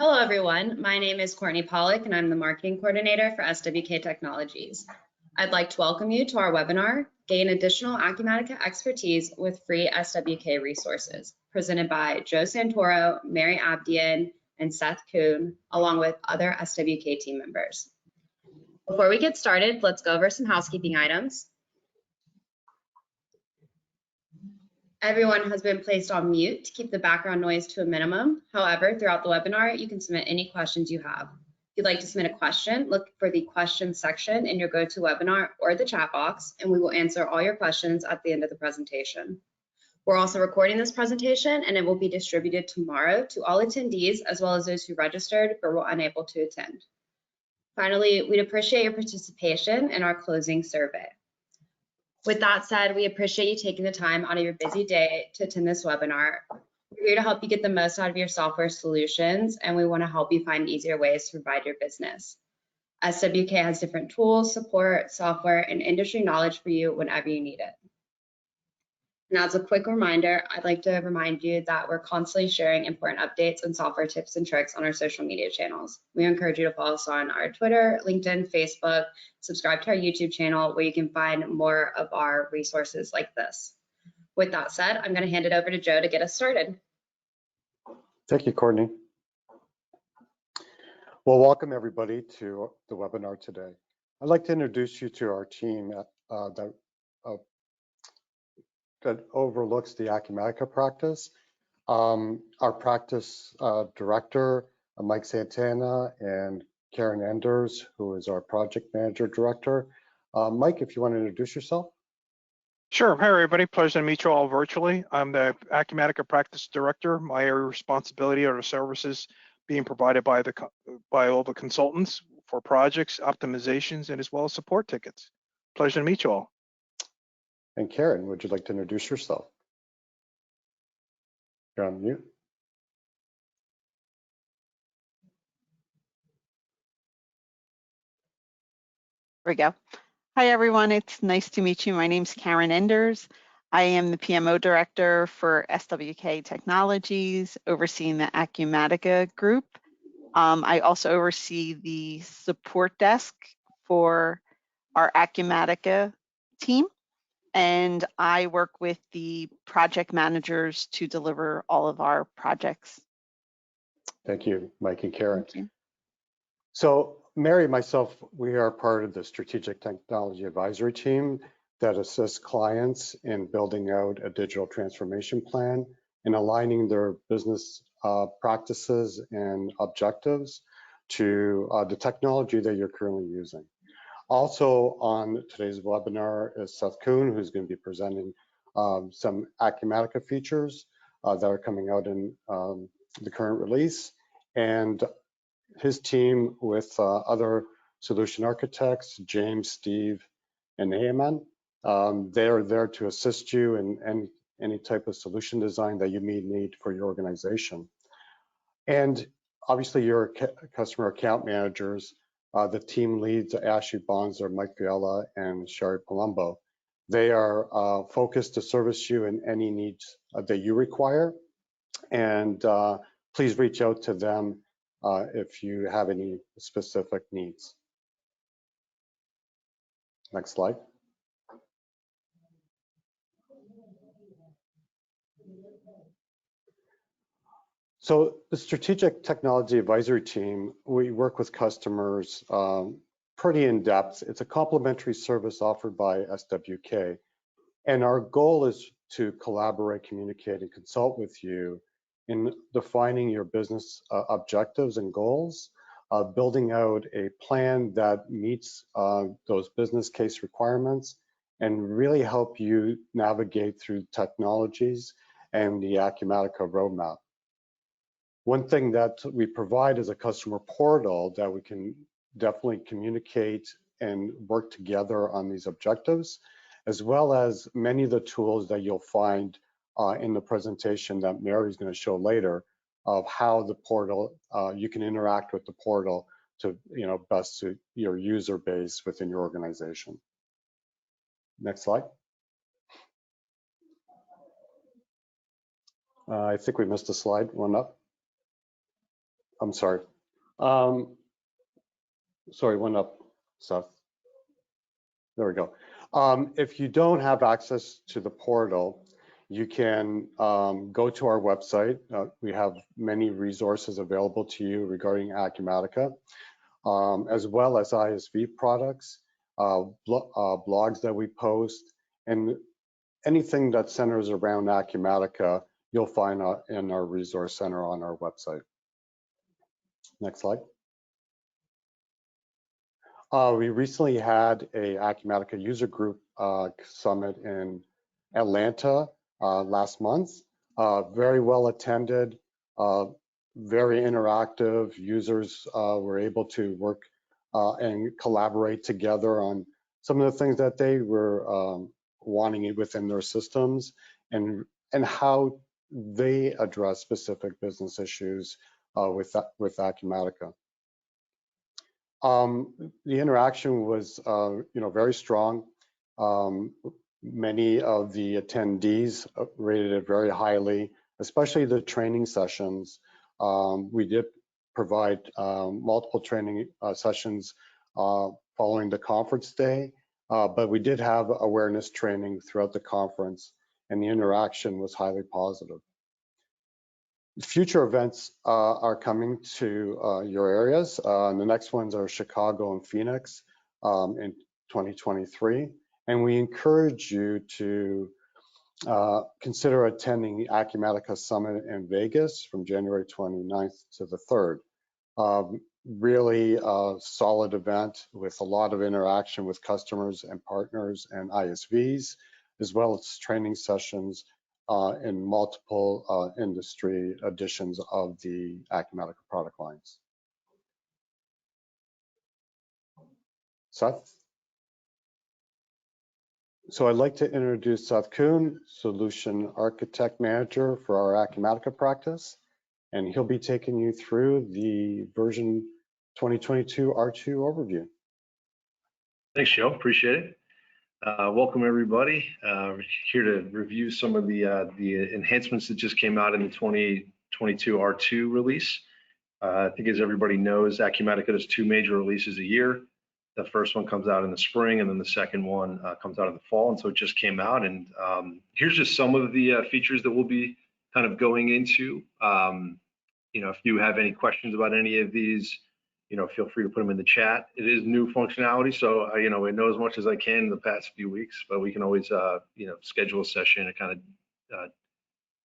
Hello, everyone. My name is Courtney Pollock, and I'm the Marketing Coordinator for SWK Technologies. I'd like to welcome you to our webinar, Gain Additional Acumatica Expertise with Free SWK Resources, presented by Joe Santoro, Mary Abdian, and Seth Kuhn, along with other SWK team members. Before we get started, let's go over some housekeeping items. Everyone has been placed on mute to keep the background noise to a minimum. However, throughout the webinar, you can submit any questions you have. If you'd like to submit a question, look for the questions section in your GoToWebinar or the chat box, and we will answer all your questions at the end of the presentation. We're also recording this presentation, and it will be distributed tomorrow to all attendees, as well as those who registered but were unable to attend. Finally, we'd appreciate your participation in our closing survey. With that said, we appreciate you taking the time out of your busy day to attend this webinar. We're here to help you get the most out of your software solutions, and we want to help you find easier ways to provide your business. SWK has different tools, support, software, and industry knowledge for you whenever you need it. Now, as a quick reminder, I'd like to remind you that we're constantly sharing important updates and software tips and tricks on our social media channels. We encourage you to follow us on our Twitter, LinkedIn, Facebook, subscribe to our YouTube channel where you can find more of our resources like this. With that said, I'm going to hand it over to Joe to get us started. Thank you, Courtney. Well, welcome everybody to the webinar today. I'd like to introduce you to our team that overlooks the Acumatica practice. Our practice director, Mike Santana, and Karen Enders, who is our project manager director. Mike, if you want to introduce yourself. Sure. Hi, everybody. Pleasure to meet you all virtually. I'm the Acumatica practice director. My area of responsibility are the services being provided by all the consultants for projects, optimizations, and as well as support tickets. Pleasure to meet you all. And Karen, would you like to introduce yourself? You're on mute. There we go. Hi, everyone. It's nice to meet you. My name's Karen Enders. I am the PMO director for SWK Technologies, overseeing the Acumatica group. I also oversee the support desk for our Acumatica team. And I work with the project managers to deliver all of our projects. Thank you, Mike and Karen. Thank you. So Mary and myself, we are part of the Strategic Technology Advisory Team that assists clients in building out a digital transformation plan and aligning their business practices and objectives to the technology that you're currently using. Also on today's webinar is Seth Kuhn, who's going to be presenting some Acumatica features that are coming out in the current release. And his team with other solution architects, James, Steve, and Naaman, they are there to assist you in any type of solution design that you may need for your organization. And obviously your customer account managers, the team leads, Ashley Bonds, or Mike Fiala and Sherry Palumbo. They are focused to service you in any needs that you require. And please reach out to them if you have any specific needs. Next slide. So the Strategic Technology Advisory Team, we work with customers pretty in depth. It's a complimentary service offered by SWK. And our goal is to collaborate, communicate, and consult with you in defining your business objectives and goals, building out a plan that meets those business case requirements, and really help you navigate through technologies and the Acumatica roadmap. One thing that we provide is a customer portal that we can definitely communicate and work together on these objectives, as well as many of the tools that you'll find in the presentation that Mary is going to show later of how the portal, you can interact with the portal to best suit your user base within your organization. Next slide. I think we missed a slide, one up. I'm sorry. Sorry, one up, Seth. There we go. If you don't have access to the portal, you can go to our website. We have many resources available to you regarding Acumatica, as well as ISV products, blogs that we post, and anything that centers around Acumatica, you'll find in our resource center on our website. Next slide. We recently had a Acumatica user group summit in Atlanta last month. Very well attended, very interactive. Users were able to work and collaborate together on some of the things that they were wanting within their systems and how they address specific business issues with Acumatica. The interaction was, very strong. Many of the attendees rated it very highly, especially the training sessions. We did provide multiple training sessions following the conference day, but we did have awareness training throughout the conference, and the interaction was highly positive. Future events are coming to your areas. And the next ones are Chicago and Phoenix in 2023. And we encourage you to consider attending the Acumatica Summit in Vegas from January 29th to the 3rd. Really solid event with a lot of interaction with customers and partners and ISVs, as well as training sessions in multiple industry editions of the Acumatica product lines. Seth? So I'd like to introduce Seth Kuhn, Solution Architect Manager for our Acumatica practice, and he'll be taking you through the version 2022 R2 overview. Thanks, Joe. Appreciate it. Welcome, everybody. Here to review some of the enhancements that just came out in the 2022 R2 release. I think, as everybody knows, Acumatica does 2 major releases a year. The first one comes out in the spring, and then the second one comes out in the fall. And so it just came out. And here's just some of the features that we'll be kind of going into. If you have any questions about any of these, feel free to put them in the chat. It is new functionality, so I know as much as I can in the past few weeks, but we can always, schedule a session and kind of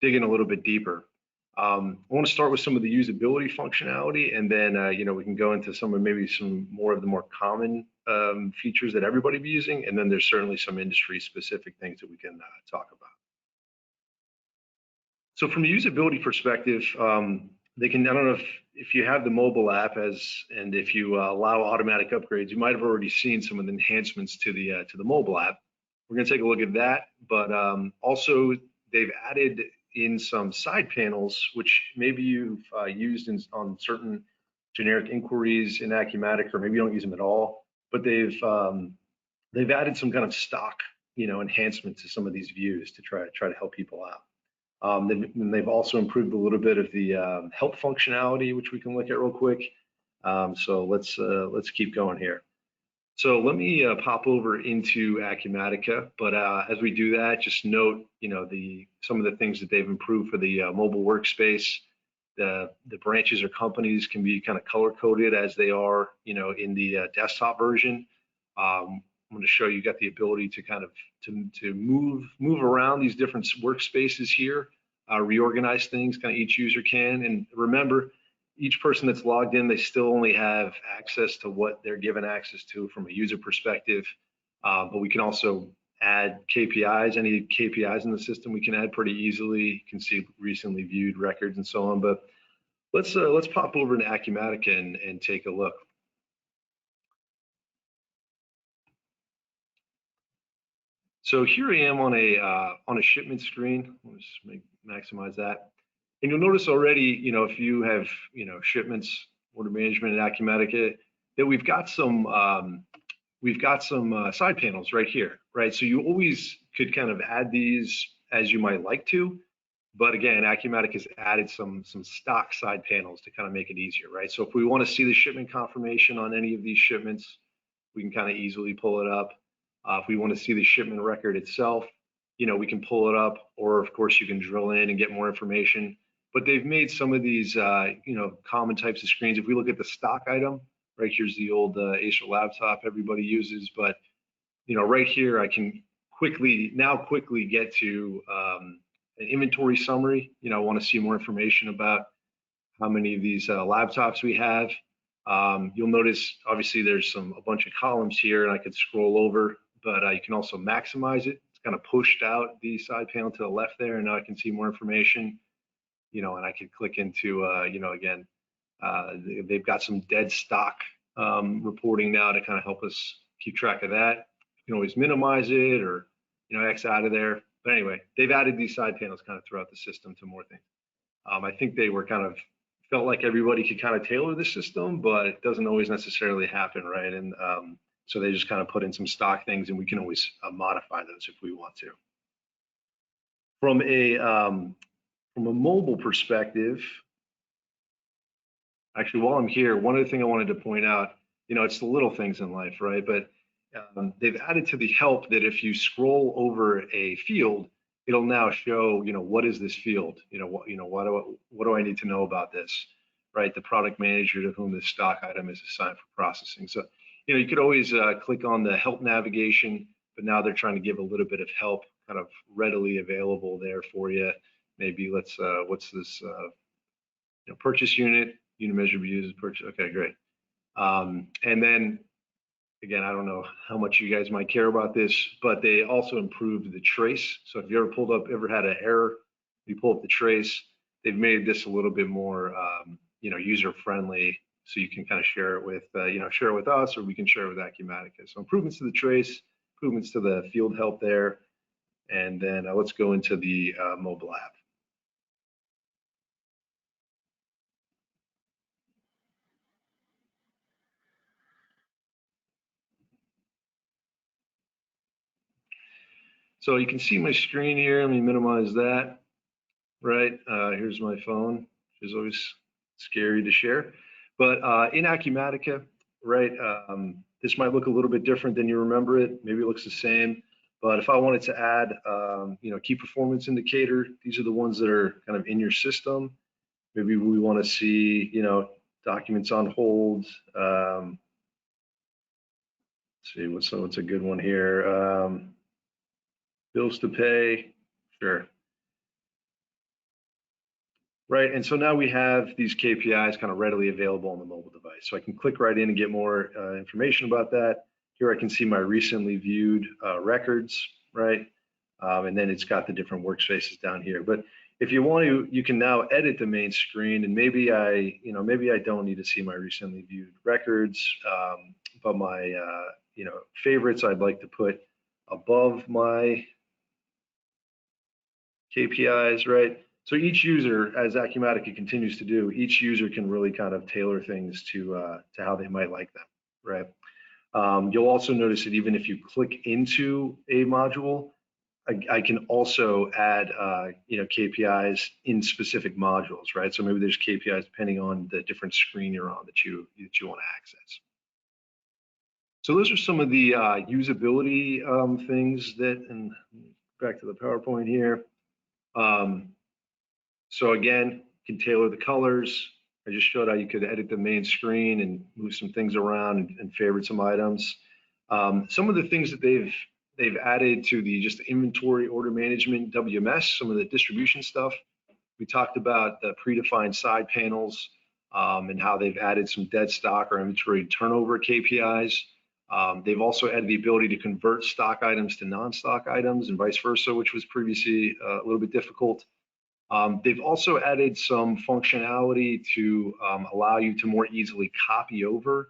dig in a little bit deeper. I want to start with some of the usability functionality, and then, we can go into some more of the more common features that everybody be using, and then there's certainly some industry-specific things that we can talk about. So from a usability perspective, I don't know if you have the mobile app and if you allow automatic upgrades, you might have already seen some of the enhancements to the mobile app. We're going to take a look at that, but also they've added in some side panels, which maybe you've used on certain generic inquiries in Acumatica, or maybe you don't use them at all. But they've added some kind of stock, enhancement to some of these views to try to help people out. They've also improved a little bit of the help functionality, which we can look at real quick. So let's keep going here. So let me pop over into Acumatica, but as we do that, just note, some of the things that they've improved for the mobile workspace. The branches or companies can be kind of color coded as they are, in the desktop version. I'm going to show you got the ability to kind of to move around these different workspaces here, reorganize things, kind of each user can. And remember, each person that's logged in, they still only have access to what they're given access to from a user perspective. But we can also add KPIs, any KPIs in the system we can add pretty easily. You can see recently viewed records and so on. But let's pop over to Acumatica and take a look. So here I am on a shipment screen. Let's just maximize that. And you'll notice already, if you have, shipments, order management at Acumatica, that we've got some side panels right here, right? So you always could kind of add these as you might like to, But again, Acumatica has added some stock side panels to kind of make it easier, right? So if we want to see the shipment confirmation on any of these shipments, we can kind of easily pull it up. If we want to see the shipment record itself, we can pull it up, or of course you can drill in and get more information. But they've made some of these, common types of screens. If we look at the stock item, right here's the old Acer laptop everybody uses, but right here I can quickly get to an inventory summary. I want to see more information about how many of these laptops we have. You'll notice, obviously, there's a bunch of columns here, and I could scroll over, but you can also maximize it. It's kind of pushed out the side panel to the left there, and now I can see more information. And I can click into, again, they've got some dead stock reporting now to kind of help us keep track of that. You can always minimize it or, X out of there. But anyway, they've added these side panels kind of throughout the system to more things. I think they were felt like everybody could kind of tailor the system, but it doesn't always necessarily happen, right? And so they just kind of put in some stock things, and we can always modify those if we want to. From a mobile perspective, actually, while I'm here, one other thing I wanted to point out, it's the little things in life, right? But they've added to the help that if you scroll over a field, it'll now show, what is this field? What do I need to know about this, right? The product manager to whom this stock item is assigned for processing. So, you could always click on the help navigation, but now they're trying to give a little bit of help kind of readily available there for you. Maybe what's this, purchase unit measure used purchase. Okay, great. And then again, I don't know how much you guys might care about this, but they also improved the trace. So if you ever had an error, you pull up the trace, they've made this a little bit more, user friendly. So you can kind of share it with us, or we can share it with Acumatica. So improvements to the trace, improvements to the field help there. And then let's go into the mobile app. So you can see my screen here. Let me minimize that. Right, here's my phone, which is always scary to share. But in Acumatica, right, this might look a little bit different than you remember it. Maybe it looks the same. But if I wanted to add, key performance indicator, these are the ones that are kind of in your system. Maybe we want to see, documents on hold. Let's see, what's a good one here? Bills to pay, sure. Right, and so now we have these KPIs kind of readily available on the mobile device. So I can click right in and get more information about that. Here I can see my recently viewed records, right? And then it's got the different workspaces down here. But if you want to, you can now edit the main screen, and maybe I don't need to see my recently viewed records, but my favorites I'd like to put above my KPIs, right? So each user, as Acumatica continues to do, each user can really kind of tailor things to how they might like them, right? You'll also notice that even if you click into a module, I can also add KPIs in specific modules, right? So maybe there's KPIs depending on the different screen you're on that you want to access. So those are some of the usability things that, and back to the PowerPoint here. So again, you can tailor the colors. I just showed how you could edit the main screen and move some things around and favorite some items. Some of the things that they've added to the just inventory order management WMS, some of the distribution stuff. We talked about the predefined side panels and how they've added some dead stock or inventory turnover KPIs. They've also added the ability to convert stock items to non-stock items and vice versa, which was previously a little bit difficult. They've also added some functionality to allow you to more easily copy over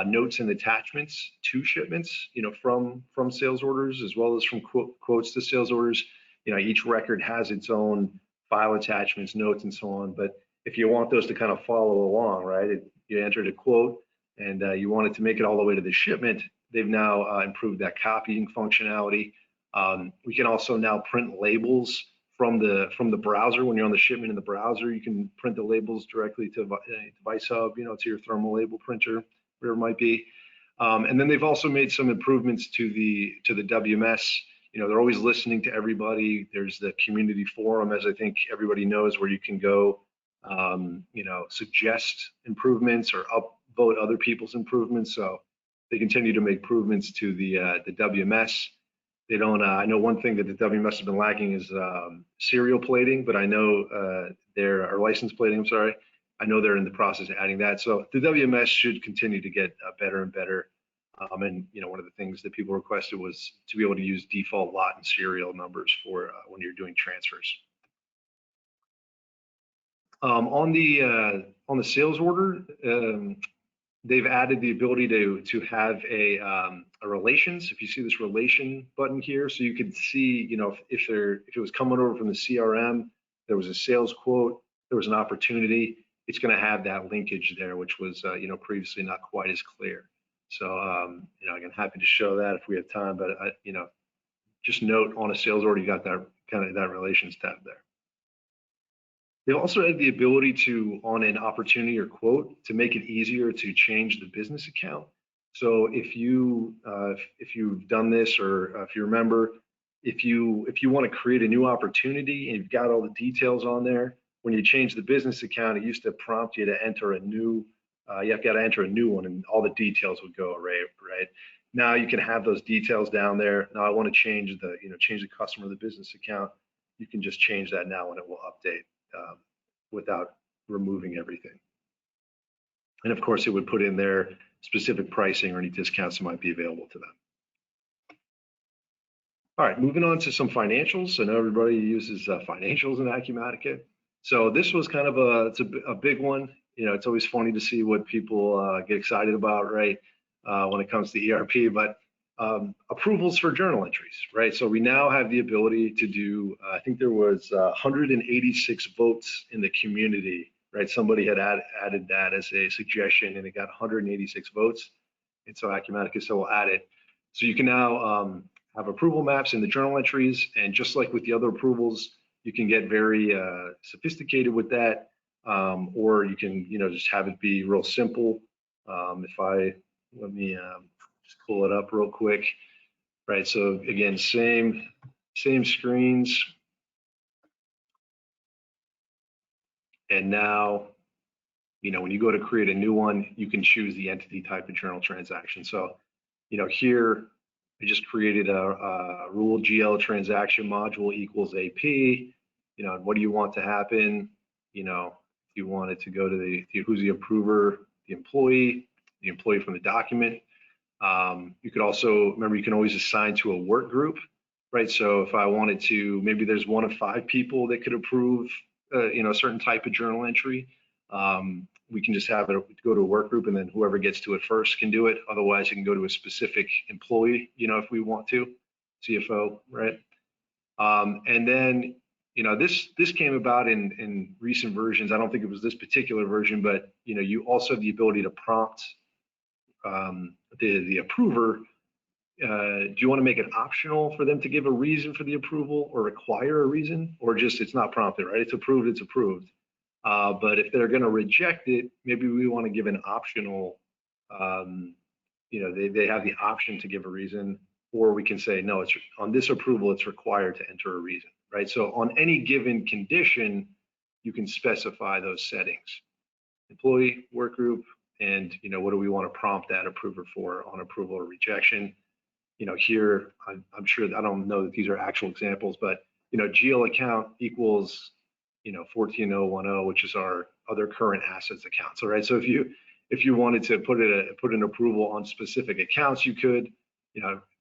notes and attachments to shipments, from sales orders as well as from quotes to sales orders. Each record has its own file attachments, notes, and so on. But if you want those to kind of follow along, right, you entered a quote and you wanted to make it all the way to the shipment, they've now improved that copying functionality. We can also now print labels from the browser. When you're on the shipment in the browser, you can print the labels directly to Device Hub, to your thermal label printer, whatever it might be. And then they've also made some improvements to the WMS. They're always listening to everybody. There's the community forum, as I think everybody knows, where you can go, suggest improvements or upvote other people's improvements. So they continue to make improvements to the WMS. They don't. I know one thing that the WMS has been lacking is serial plating, but I know or license plating. I'm sorry. I know they're in the process of adding that. So the WMS should continue to get better and better. And one of the things that people requested was to be able to use default lot and serial numbers for when you're doing transfers. On the sales order, they've added the ability to have a relations. If you see this relation button here, so you could see, if it was coming over from the CRM, there was a sales quote, there was an opportunity, it's going to have that linkage there, which was previously not quite as clear. So again, happy to show that if we have time, but just note on a sales order, you got that kind of that relations tab there. They also have the ability to, on an opportunity or quote, to make it easier to change the business account. So if you've done this, or if you remember, if you want to create a new opportunity and you've got all the details on there, when you change the business account, it used to prompt you to enter a new. You have got to enter a new one, and all the details would go away, right? Now you can have those details down there. Now I want to change the customer of the business account. You can just change that now, and it will update without removing everything. And of course, it would put in their specific pricing or any discounts that might be available to them. All right, moving on to some financials. I know everybody uses financials in Acumatica. So this was kind of a big one. It's always funny to see what people get excited about, right? When it comes to ERP, but approvals for journal entries, right? So we now have the ability to do, I think there was 186 votes in the community, right? Somebody had added that as a suggestion, and it got 186 votes. And so Acumatica will add it. So you can now have approval maps in the journal entries, and just like with the other approvals, you can get very sophisticated with that, or you can, just have it be real simple. Let me just pull it up real quick, right? So again, same screens. And now, when you go to create a new one, you can choose the entity type of journal transaction. So, here I just created a rule GL transaction module equals AP. What do you want to happen? If you wanted to go to who's the approver, the employee from the document. You could also, remember, you can always assign to a work group, right? So if I wanted to, maybe there's 1 of 5 people that could approve, a certain type of journal entry. We can just have it go to a work group, and then whoever gets to it first can do it. Otherwise, you can go to a specific employee, if we want to, CFO, right? And then, this came about in recent versions. I don't think it was this particular version, but, you also have the ability to prompt the approver. Do you want to make it optional for them to give a reason for the approval, or require a reason, or just it's not prompted, right? It's approved, it's approved. But if they're going to reject it, maybe we want to give an optional, they have the option to give a reason, or we can say, no, it's on this approval, it's required to enter a reason, right? So on any given condition, you can specify those settings, employee, work group, and, what do we want to prompt that approver for on approval or rejection? Here, I'm sure, I don't know that these are actual examples, but, GL account equals, 14010, which is our other current assets account. So, right. So if you wanted to put an approval on specific accounts, you could,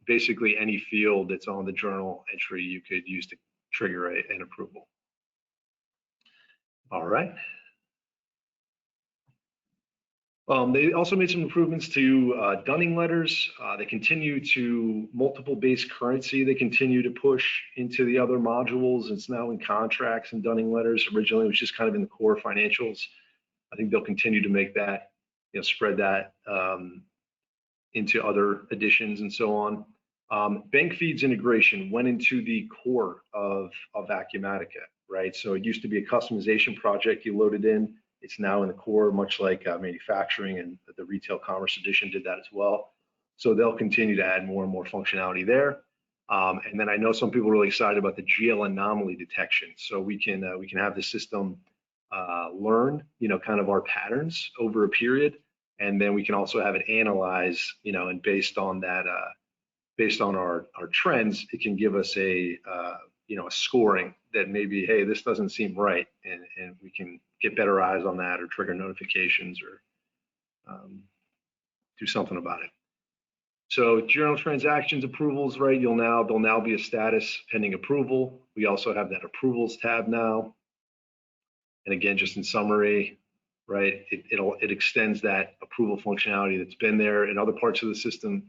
basically any field that's on the journal entry, you could use to trigger an approval. All right. They also made some improvements to Dunning letters. They continue to multiple base currency. They continue to push into the other modules. It's now in contracts and Dunning letters. Originally, it was just kind of in the core financials. I think they'll continue to make that, spread that into other editions and so on. Bank feeds integration went into the core of Acumatica, right? So it used to be a customization project you loaded in. It's now in the core, much like manufacturing, and the Retail Commerce Edition did that as well. So they'll continue to add more and more functionality there. And then I know some people are really excited about the GL anomaly detection. So we can have the system learn, kind of our patterns over a period, and then we can also have it analyze, and based on that, based on our trends, it can give us a scoring that maybe, hey, this doesn't seem right, and we can get better eyes on that or trigger notifications or do something about it. So journal transactions approvals, right? There'll now be a status pending approval. We also have that approvals tab now. And again, just in summary, right, it extends that approval functionality that's been there in other parts of the system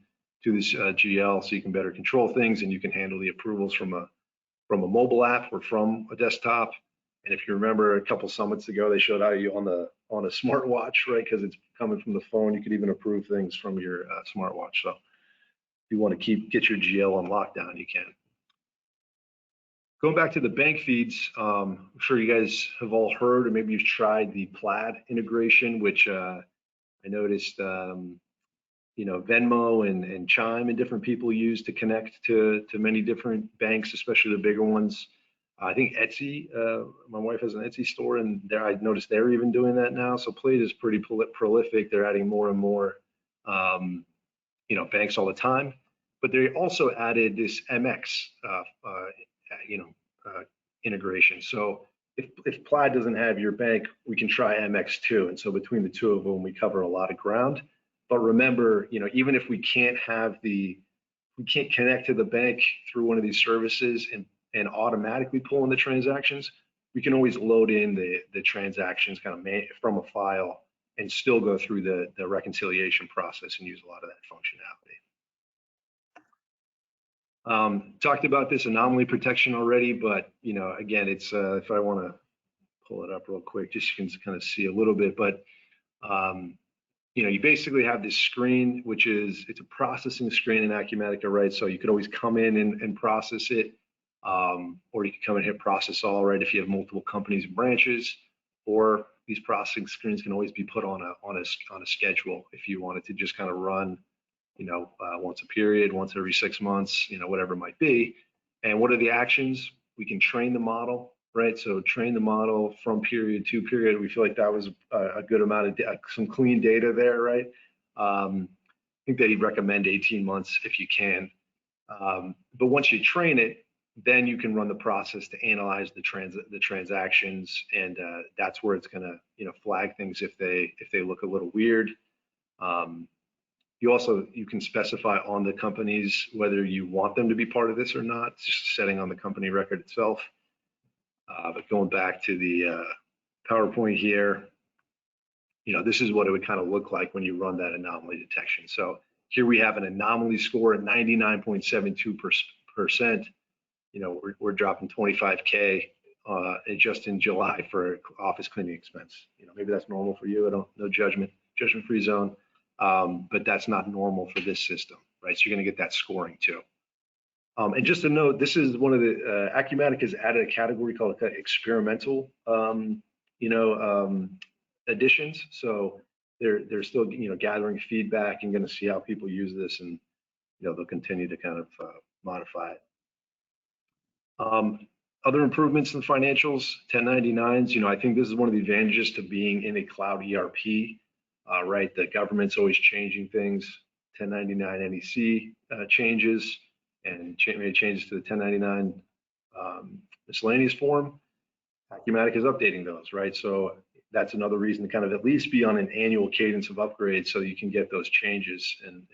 to this GL, so you can better control things, and you can handle the approvals from a mobile app or from a desktop. And if you remember a couple summits ago, they showed how you on a smartwatch, right? Because it's coming from the phone, you could even approve things from your smartwatch. So if you want to get your GL on lockdown, you can. Going back to the bank feeds, I'm sure you guys have all heard, or maybe you've tried the Plaid integration, which I noticed, Venmo and Chime and different people use to connect to many different banks, especially the bigger ones. I think Etsy, my wife has an Etsy store, and there I noticed they're even doing that now. So Plaid is pretty prolific. They're adding more and more, banks all the time. But they also added this MX, integration. So if Plaid doesn't have your bank, we can try MX too. And so between the two of them, we cover a lot of ground. But remember, even if we can't connect to the bank through one of these services and automatically pull in the transactions, we can always load in the transactions kind of from a file and still go through the reconciliation process and use a lot of that functionality. Talked about this anomaly protection already, but again, it's if I want to pull it up real quick, just so you can kind of see a little bit, but you basically have this screen, which it's a processing screen in Acumatica, right? So you could always come in and process it, or you can come and hit process all, right? If you have multiple companies and branches, or these processing screens can always be put on a schedule if you wanted to just kind of run, once a period, once every 6 months, whatever it might be. And what are the actions? We can train the model, right? So train the model from period to period. We feel like that was a good amount of some clean data there, right? I think that he'd recommend 18 months if you can. But once you train it, then you can run the process to analyze the transactions, and that's where it's going to flag things if they look a little weird. You can specify on the companies whether you want them to be part of this or not. It's just setting on the company record itself. But going back to the PowerPoint here, this is what it would kind of look like when you run that anomaly detection. So here we have an anomaly score at 99.72%. We're dropping 25K just in July for office cleaning expense. Maybe that's normal for you. No judgment-free zone. But that's not normal for this system, right? So you're going to get that scoring too. And just to note, this is one of the Acumatica has added a category called experimental, additions. So they're still, gathering feedback and going to see how people use this, and they'll continue to kind of modify it. Other improvements in the financials, 1099s. I think this is one of the advantages to being in a cloud ERP. Right, the government's always changing things. 1099 NEC changes, and made changes to the 1099 miscellaneous form. Acumatica is updating those, right? So that's another reason to kind of at least be on an annual cadence of upgrades, so you can get those changes and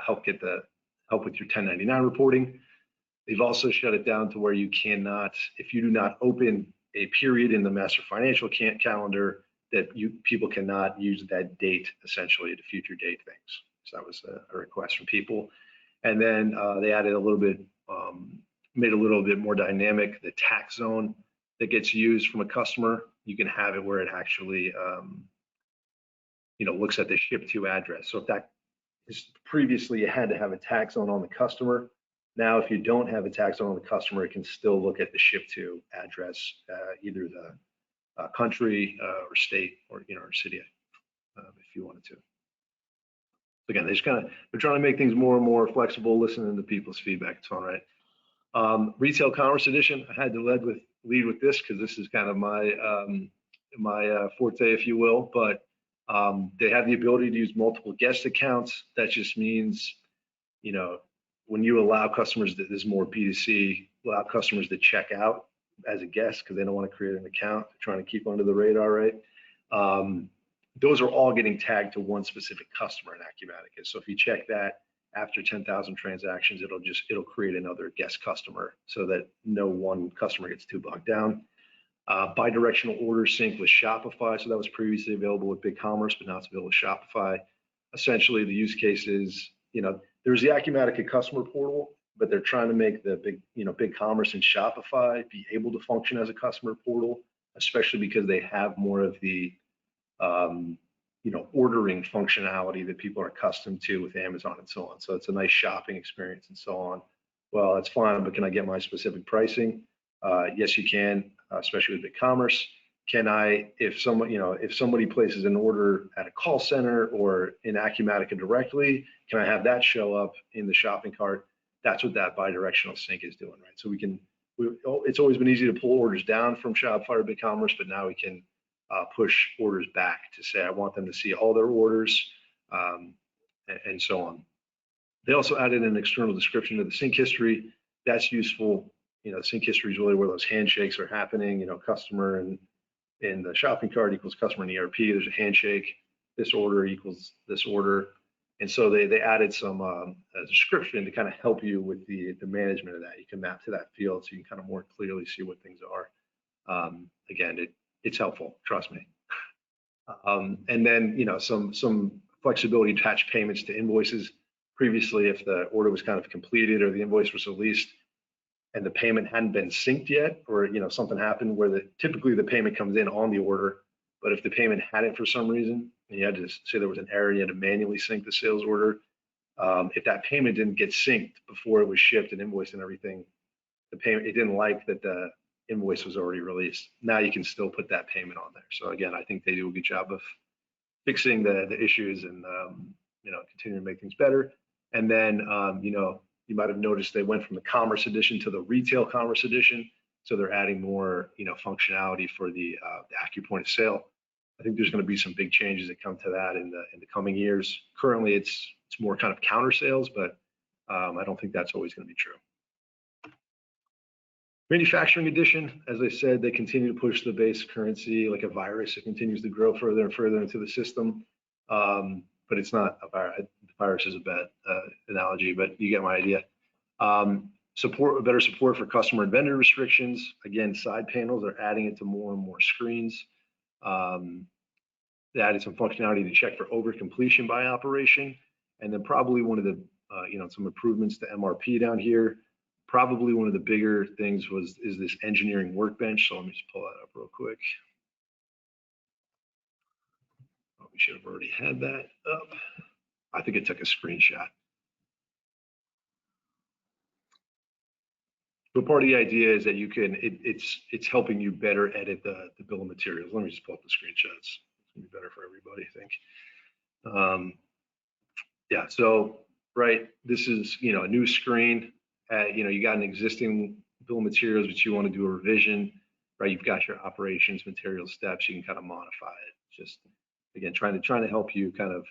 help with your 1099 reporting. They've also shut it down to where you cannot, if you do not open a period in the master financial calendar, that people cannot use that date essentially to future date things. So that was a request from people. And then they added a little bit, made a little bit more dynamic, the tax zone that gets used from a customer. You can have it where it actually, looks at the ship to address. So previously you had to have a tax zone on the customer. Now, if you don't have a tax zone on the customer, it can still look at the ship to address, either the country or state or or city, if you wanted to. Again, they're trying to make things more and more flexible, listening to people's feedback. It's all right. Retail Commerce Edition, I had to lead with this because this is kind of my forte, if you will. But they have the ability to use multiple guest accounts. That just means, when you allow customers, that there's more B2C, allow customers to check out as a guest because they don't want to create an account. They're trying to keep under the radar, right? Those are all getting tagged to one specific customer in Acumatica. So if you check that after 10,000 transactions, it'll create another guest customer so that no one customer gets too bogged down. Bidirectional order sync with Shopify. So that was previously available with BigCommerce, but now it's available with Shopify. Essentially, the use case is, there's the Acumatica customer portal, but they're trying to make the BigCommerce and Shopify be able to function as a customer portal, especially because they have more of the ordering functionality that people are accustomed to with Amazon and so on. So it's a nice shopping experience and so on. Well, that's fine, but can I get my specific pricing? Yes, you can, especially with BigCommerce. Can I, if somebody places an order at a call center or in Acumatica directly, can I have that show up in the shopping cart? That's what that bidirectional sync is doing, right? So it's always been easy to pull orders down from Shopify or BigCommerce, but now we can push orders back to say, I want them to see all their orders, and so on. They also added an external description of the sync history. That's useful. Sync history is really where those handshakes are happening. Customer and in the shopping cart equals customer in ERP. There's a handshake. This order equals this order. And so they added some a description to kind of help you with the management of that. You can map to that field so you can kind of more clearly see what things are. Again, it's helpful, trust me. And then, some flexibility to attach payments to invoices. Previously, if the order was kind of completed or the invoice was released and the payment hadn't been synced yet, or something happened where typically the payment comes in on the order, but if the payment hadn't for some reason, and you had to say there was an error, you had to manually sync the sales order. If that payment didn't get synced before it was shipped and invoiced and everything, it didn't like that the invoice was already released. Now you can still put that payment on there. So again, I think they do a good job of fixing the issues and continuing to make things better. And then you might have noticed they went from the Commerce Edition to the Retail Commerce Edition. So they're adding more functionality for the AcuPoint of Sale. I think there's going to be some big changes that come to that in the coming years. Currently, it's more kind of counter sales, but I don't think that's always going to be true. Manufacturing Edition, as I said, they continue to push the base currency like a virus. It continues to grow further and further into the system, but it's not a virus. Virus is a bad analogy, but you get my idea. Better support for customer and vendor restrictions. Again, side panels are adding it to more and more screens. They added some functionality to check for over completion by operation, and then probably one of the some improvements to MRP down here. Probably one of the bigger things is this engineering workbench. So let me just pull that up real quick. Oh, we should have already had that up. I think it took a screenshot. But part of the idea is that you can, it's helping you better edit the bill of materials. Let me just pull up the screenshots. It's gonna be better for everybody, I think. Yeah, so, right, this is, a new screen. You got an existing bill of materials, but you want to do a revision, right? You've got your operations material steps. You can kind of modify it. Just, again, trying to help you kind of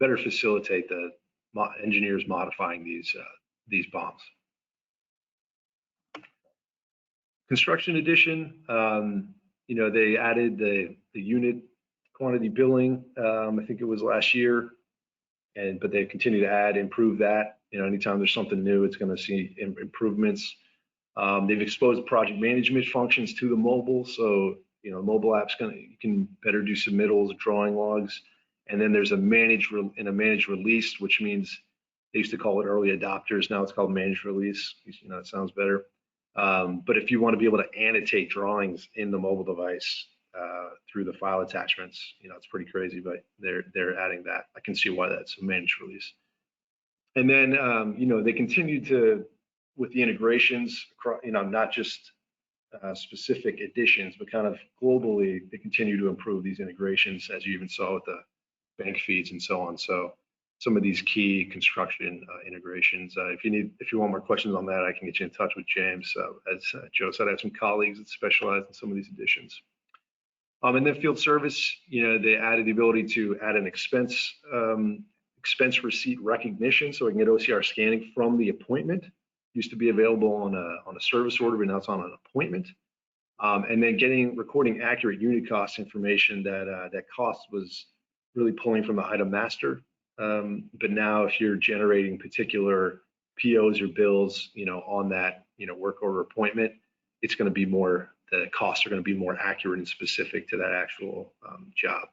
better facilitate the engineers modifying these bombs. Construction Edition, they added the unit quantity billing. I think it was last year, but they continue to improve that. Anytime there's something new, it's going to see improvements. They've exposed project management functions to the mobile, so mobile app's you can better do submittals, drawing logs, and then there's a managed release, which means they used to call it early adopters. Now it's called managed release. It sounds better. But if you want to be able to annotate drawings in the mobile device, through the file attachments. You know, it's pretty crazy, but they're adding that. I can see why that's a managed release. And then, you know, they continue to, with the integrations, you know, not just specific additions, but kind of globally, they continue to improve these integrations, as you even saw with the bank feeds and so on. So some of these key construction integrations. If you want more questions on that, I can get you in touch with James. As Joe said, I have some colleagues that specialize in some of these additions. And then field service, you know, they added the ability to add an expense receipt recognition, so we can get OCR scanning from the appointment. Used to be available on a service order, but now it's on an appointment. And then recording accurate unit cost information that cost was really pulling from the item master. But now if you're generating particular POs or bills, you know, on that, you know, work order appointment, it's going to be more, the costs are going to be more accurate and specific to that actual job.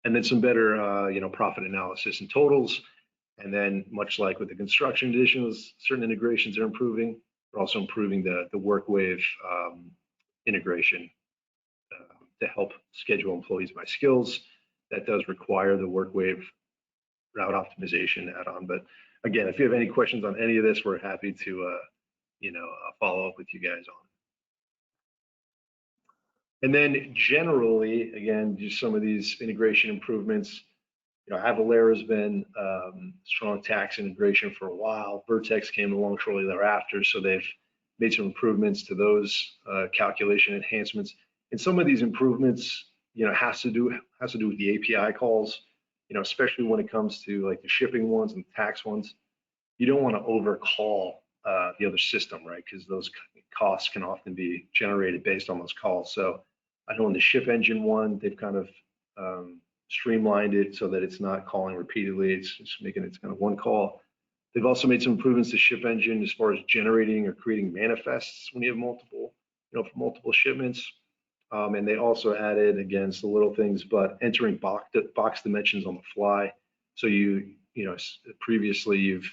And then some better, you know, profit analysis and totals. And then much like with the construction additions, certain integrations are improving. We're also improving the WorkWave integration to help schedule employees by skills. That does require the WorkWave route optimization add-on. But again, if you have any questions on any of this, we're happy to, you know, follow up with you guys on. And then generally, again, just some of these integration improvements. You know, Avalara has been strong tax integration for a while. Vertex came along shortly thereafter, so they've made some improvements to those calculation enhancements. And some of these improvements, you know, has to do with the API calls. You know, especially when it comes to like the shipping ones and tax ones. You don't want to overcall the other system, right? Because those costs can often be generated based on those calls. So I know in the ship engine one, they've kind of streamlined it so that it's not calling repeatedly. It's just making it kind of one call. They've also made some improvements to ship engine as far as generating or creating manifests when you have multiple, you know, for multiple shipments. And they also added, again, it's the little things, but entering box dimensions on the fly. So you know, previously you've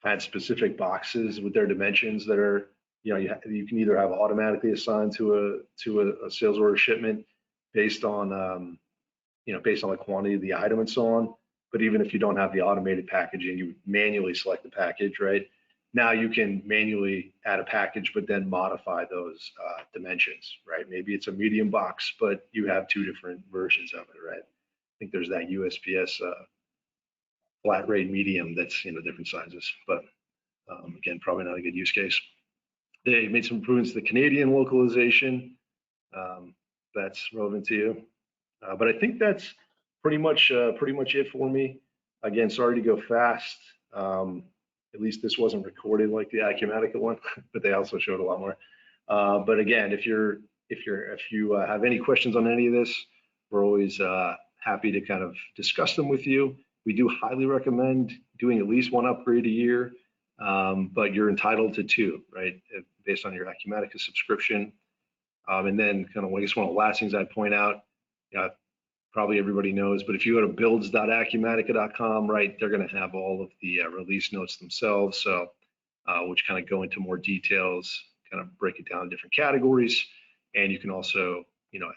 had specific boxes with their dimensions that are, you know, you can either have automatically assigned to a sales order shipment based on, you know, based on the quantity of the item and so on. But even if you don't have the automated packaging, you manually select the package, right? Now you can manually add a package, but then modify those dimensions, right? Maybe it's a medium box, but you have two different versions of it, right? I think there's that USPS flat rate medium that's, you know, different sizes, but again, probably not a good use case. They made some improvements to the Canadian localization. That's relevant to you. But I think that's pretty much it for me. Again, sorry to go fast. At least this wasn't recorded like the Acumatica one, but they also showed a lot more. But again, if you have any questions on any of this, we're always happy to kind of discuss them with you. We do highly recommend doing at least one upgrade a year, but you're entitled to two, right? Based on your Acumatica subscription. And then kind of, I guess one of the last things I'd point out, probably everybody knows, but if you go to builds.acumatica.com, right, they're going to have all of the release notes themselves, so which kind of go into more details, kind of break it down in different categories. And you can also, you know,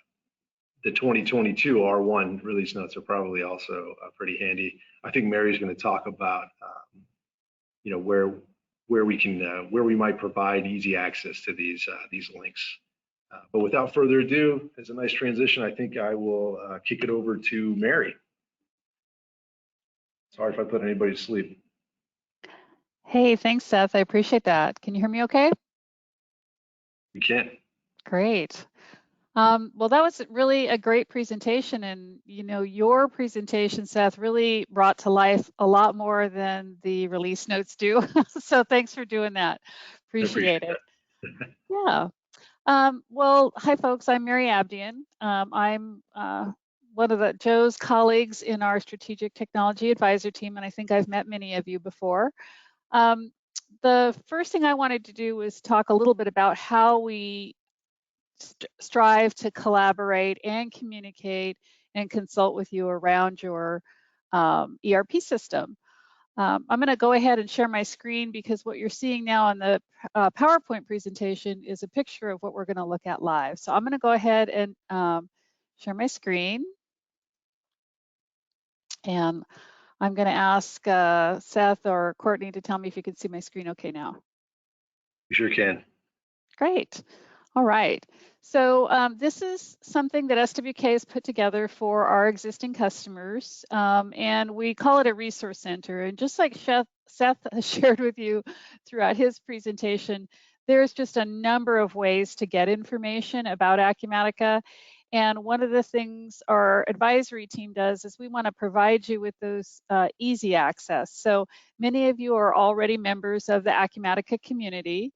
the 2022 R1 release notes are probably also pretty handy. I think Mary's going to talk about, you know, where we might provide easy access to these links. But without further ado, as a nice transition, I think I will kick it over to Mary. Sorry if I put anybody to sleep. Hey, thanks, Seth. I appreciate that. Can you hear me okay? You can. Great. Well, that was really a great presentation, and you know, your presentation, Seth, really brought to life a lot more than the release notes do. So thanks for doing that. Appreciate it. Yeah. Well, hi folks, I'm Mary Abdian. I'm one of Joe's colleagues in our strategic technology advisor team, and I think I've met many of you before. The first thing I wanted to do was talk a little bit about how we strive to collaborate and communicate and consult with you around your ERP system. I'm going to go ahead and share my screen because what you're seeing now on the PowerPoint presentation is a picture of what we're going to look at live. So I'm going to go ahead and share my screen. And I'm going to ask Seth or Courtney to tell me if you can see my screen okay now. You sure can. Great. All right. So this is something that SWK has put together for our existing customers, and we call it a resource center. And just like Seth has shared with you throughout his presentation, there's just a number of ways to get information about Acumatica. And one of the things our advisory team does is we want to provide you with those easy access. So many of you are already members of the Acumatica community,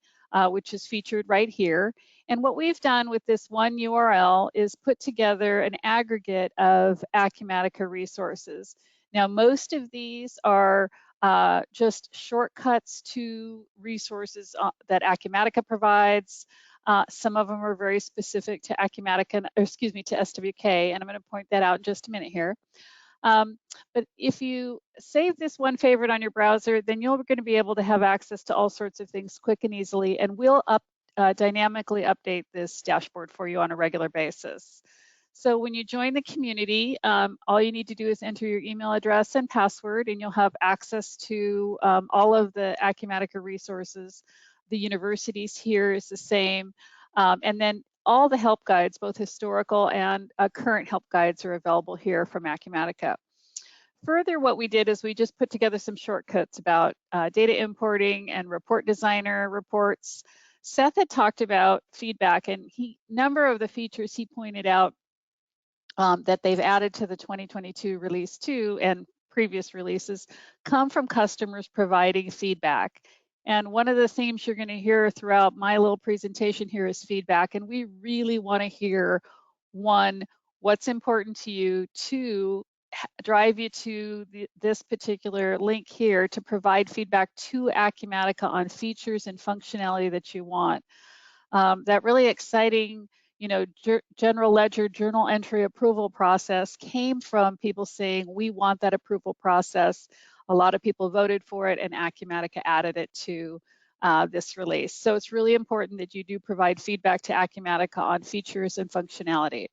which is featured right here. And what we've done with this one URL is put together an aggregate of Acumatica resources. Now, most of these are just shortcuts to resources that Acumatica provides. Some of them are very specific to Acumatica, or excuse me, to SWK, and I'm going to point that out in just a minute here. But if you save this one favorite on your browser, then you're going to be able to have access to all sorts of things quick and easily, and we'll dynamically update this dashboard for you on a regular basis. So when you join the community, all you need to do is enter your email address and password, and you'll have access to all of the Acumatica resources. The universities here is the same, and then all the help guides, both historical and current help guides, are available here from Acumatica. Further, what we did is we just put together some shortcuts about data importing and report designer reports. Seth had talked about feedback, and number of the features he pointed out that they've added to the 2022 release 2 and previous releases come from customers providing feedback. And one of the themes you're going to hear throughout my little presentation here is feedback. And we really want to hear, one, what's important to you, two, drive you to this particular link here to provide feedback to Acumatica on features and functionality that you want. That really exciting, general ledger journal entry approval process came from people saying, we want that approval process. A lot of people voted for it, and Acumatica added it to this release. So it's really important that you do provide feedback to Acumatica on features and functionality.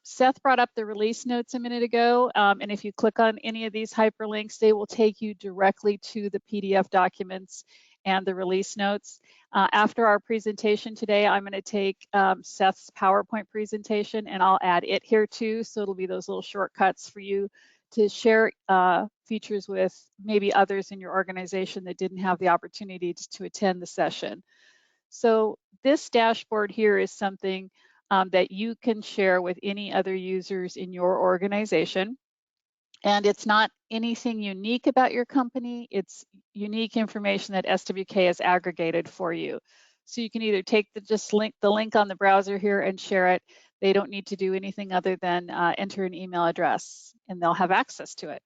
Seth brought up the release notes a minute ago, and if you click on any of these hyperlinks, they will take you directly to the PDF documents and the release notes. After our presentation today, I'm going to take Seth's PowerPoint presentation and I'll add it here too, so it'll be those little shortcuts for you to share features with maybe others in your organization that didn't have the opportunity to attend the session. So this dashboard here is something that you can share with any other users in your organization. And it's not anything unique about your company. It's unique information that SWK has aggregated for you. So you can either take the link on the browser here and share it. They don't need to do anything other than enter an email address, and they'll have access to it.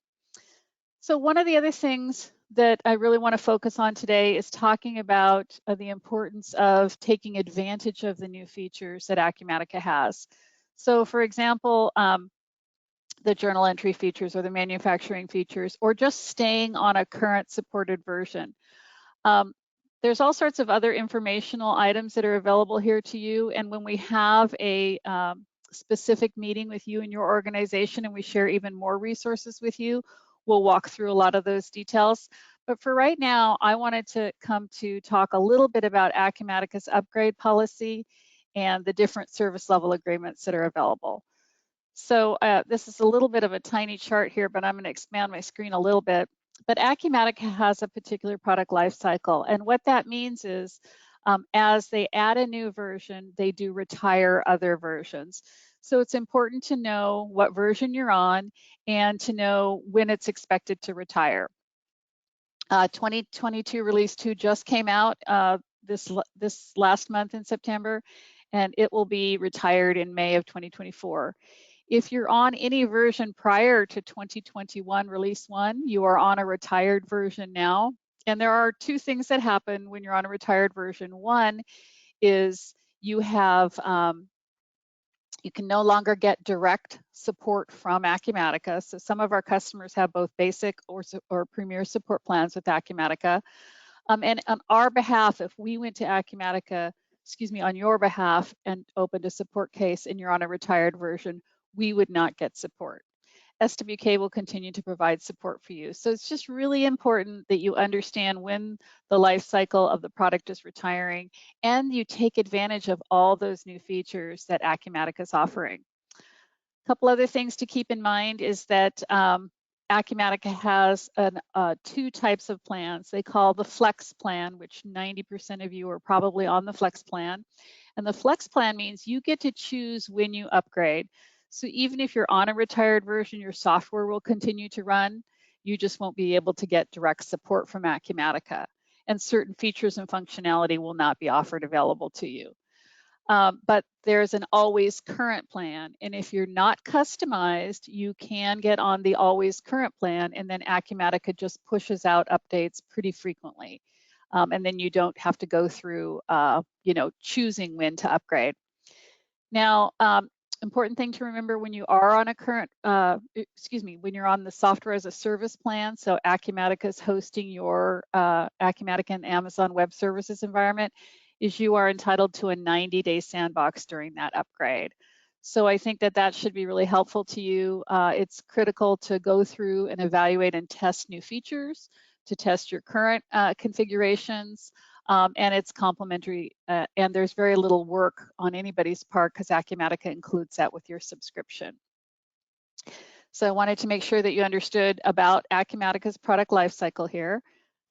So one of the other things that I really want to focus on today is talking about the importance of taking advantage of the new features that Acumatica has. So for example, the journal entry features or the manufacturing features, or just staying on a current supported version. There's all sorts of other informational items that are available here to you. And when we have a specific meeting with you and your organization and we share even more resources with you, we'll walk through a lot of those details. But for right now, I wanted to come to talk a little bit about Acumatica's upgrade policy and the different service level agreements that are available. So this is a little bit of a tiny chart here, but I'm going to expand my screen a little bit. But Acumatica has a particular product life cycle. And what that means is as they add a new version, they do retire other versions. So it's important to know what version you're on and to know when it's expected to retire. 2022 release 2 just came out this last month in September, and it will be retired in May of 2024. If you're on any version prior to 2021 release 1, you are on a retired version now. And there are two things that happen when you're on a retired version. One is you have You can no longer get direct support from Acumatica. So some of our customers have both basic or premier support plans with Acumatica. And on our behalf, if we went to Acumatica, on your behalf and opened a support case and you're on a retired version, we would not get support. SWK will continue to provide support for you. So it's just really important that you understand when the life cycle of the product is retiring and you take advantage of all those new features that Acumatica is offering. A couple other things to keep in mind is that Acumatica has two types of plans. They call the Flex plan, which 90% of you are probably on the Flex plan. And the Flex plan means you get to choose when you upgrade. So even if you're on a retired version, your software will continue to run. You just won't be able to get direct support from Acumatica. And certain features and functionality will not be offered available to you. But there's an always current plan. And if you're not customized, you can get on the always current plan, and then Acumatica just pushes out updates pretty frequently. And then you don't have to go through, choosing when to upgrade. Now, important thing to remember when you are on a current, when you're on the software as a service plan, so Acumatica is hosting your Acumatica and Amazon Web Services environment, is you are entitled to a 90-day sandbox during that upgrade. So I think that should be really helpful to you. It's critical to go through and evaluate and test new features, to test your current configurations, and it's complimentary, and there's very little work on anybody's part because Acumatica includes that with your subscription. So I wanted to make sure that you understood about Acumatica's product lifecycle here.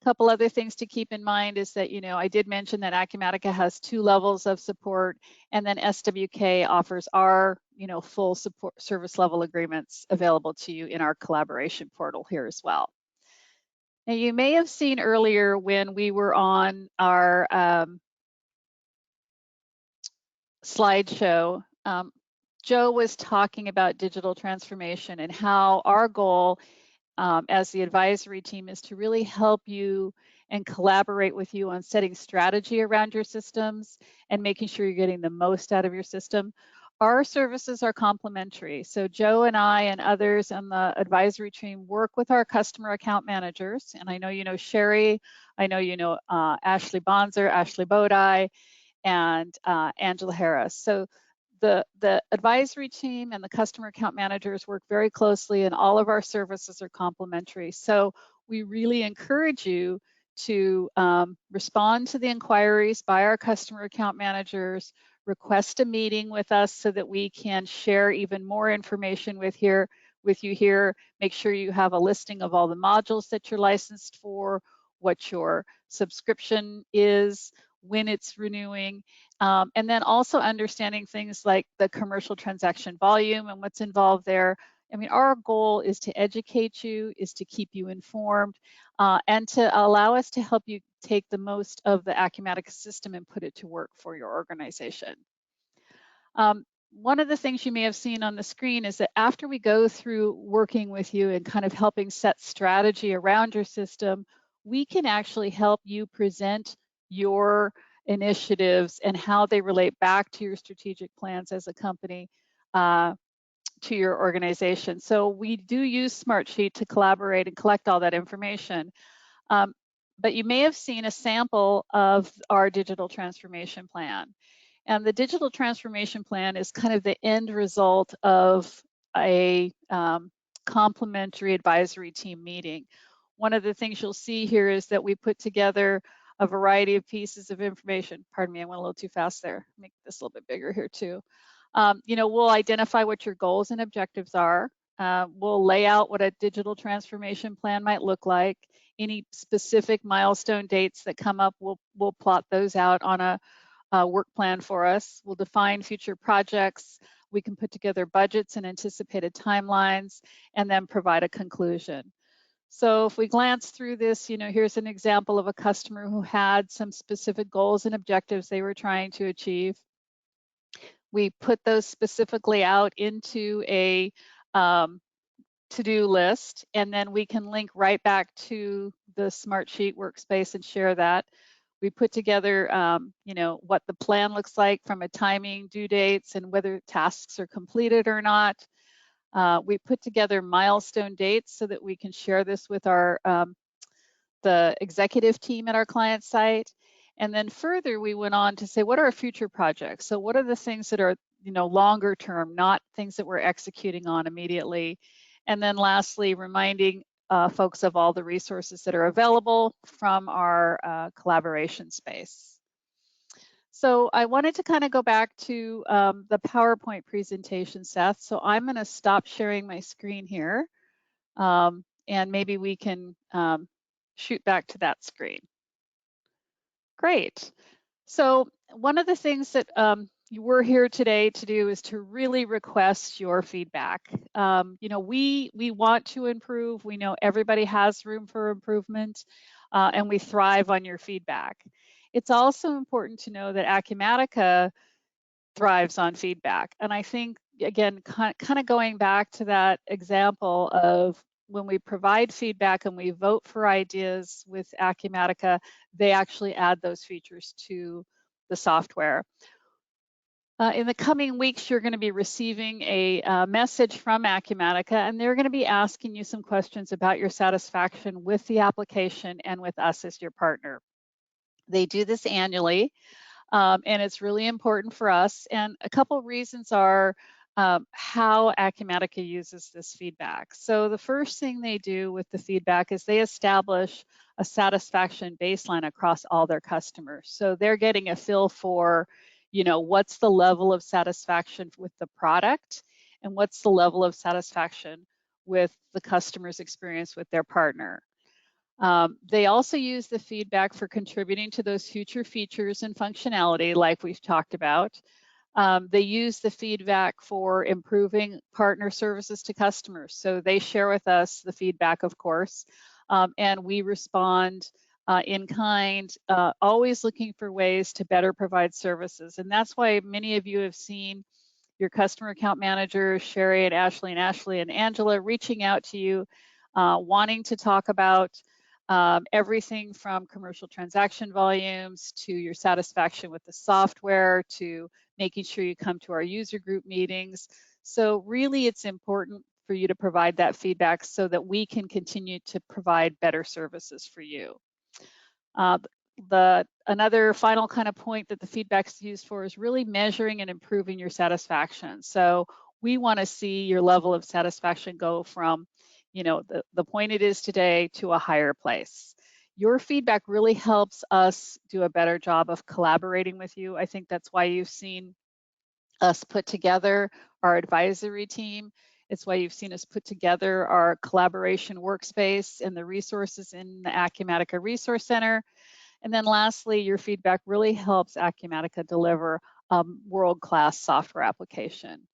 A couple other things to keep in mind is that, I did mention that Acumatica has 2 levels of support, and then SWK offers our, full support service level agreements available to you in our collaboration portal here as well. Now, you may have seen earlier when we were on our slideshow, Joe was talking about digital transformation and how our goal as the advisory team is to really help you and collaborate with you on setting strategy around your systems and making sure you're getting the most out of your system. Our services are complementary. So Joe and I and others on the advisory team work with our customer account managers. And I know you know Sherry, I know you know Ashley Bonzer, Ashley Bodai, and Angela Harris. So the advisory team and the customer account managers work very closely, and all of our services are complementary. So we really encourage you to respond to the inquiries by our customer account managers, request a meeting with us so that we can share even more information with you here, make sure you have a listing of all the modules that you're licensed for, what your subscription is, when it's renewing, and then also understanding things like the commercial transaction volume and what's involved there. I mean, our goal is to educate you, is to keep you informed, and to allow us to help you take the most of the Acumatica system and put it to work for your organization. One of the things you may have seen on the screen is that after we go through working with you and kind of helping set strategy around your system, we can actually help you present your initiatives and how they relate back to your strategic plans as a company to your organization. So we do use Smartsheet to collaborate and collect all that information. But you may have seen a sample of our digital transformation plan. And the digital transformation plan is kind of the end result of a complementary advisory team meeting. One of the things you'll see here is that we put together a variety of pieces of information. Pardon me, I went a little too fast there. Make this a little bit bigger here too. We'll identify what your goals and objectives are. We'll lay out what a digital transformation plan might look like. Any specific milestone dates that come up, we'll plot those out on a work plan for us. We'll define future projects. We can put together budgets and anticipated timelines, and then provide a conclusion. So if we glance through this, here's an example of a customer who had some specific goals and objectives they were trying to achieve. We put those specifically out into a to-do list, and then we can link right back to the Smartsheet workspace and share that. We put together, you know, what the plan looks like from a timing, due dates, and whether tasks are completed or not. We put together milestone dates so that we can share this with our the executive team at our client site. And then further, we went on to say, what are our future projects? So what are the things that are, you know, longer term, not things that we're executing on immediately? And then lastly, reminding folks of all the resources that are available from our collaboration space. So I wanted to kind of go back to the PowerPoint presentation, Seth. So I'm going to stop sharing my screen here, and maybe we can shoot back to that screen. Great. So one of the things that we're here today to do is to really request your feedback. You know, we want to improve. We know everybody has room for improvement, and we thrive on your feedback. It's also important to know that Acumatica thrives on feedback. And I think, again, kind of going back to that example of when we provide feedback and we vote for ideas with Acumatica, they actually add those features to the software. In the coming weeks, you're going to be receiving a message from Acumatica, and they're going to be asking you some questions about your satisfaction with the application and with us as your partner. They do this annually, and it's really important for us. And a couple of reasons are how Acumatica uses this feedback. So the first thing they do with the feedback is they establish a satisfaction baseline across all their customers. So they're getting a feel for, you know, what's the level of satisfaction with the product and what's the level of satisfaction with the customer's experience with their partner. They also use the feedback for contributing to those future features and functionality like we've talked about. They use the feedback for improving partner services to customers. So they share with us the feedback, of course, and we respond in kind, always looking for ways to better provide services. And that's why many of you have seen your customer account managers, Sherry and Ashley and Angela, reaching out to you, wanting to talk about everything from commercial transaction volumes to your satisfaction with the software to making sure you come to our user group meetings. So really it's important for you to provide that feedback so that we can continue to provide better services for you. Another final kind of point that the feedback is used for is really measuring and improving your satisfaction. So we want to see your level of satisfaction go from, you know, the point it is today to a higher place. Your feedback really helps us do a better job of collaborating with you. I think that's why you've seen us put together our advisory team. It's why you've seen us put together our collaboration workspace and the resources in the Acumatica Resource Center. And then lastly, your feedback really helps Acumatica deliver a world-class software application.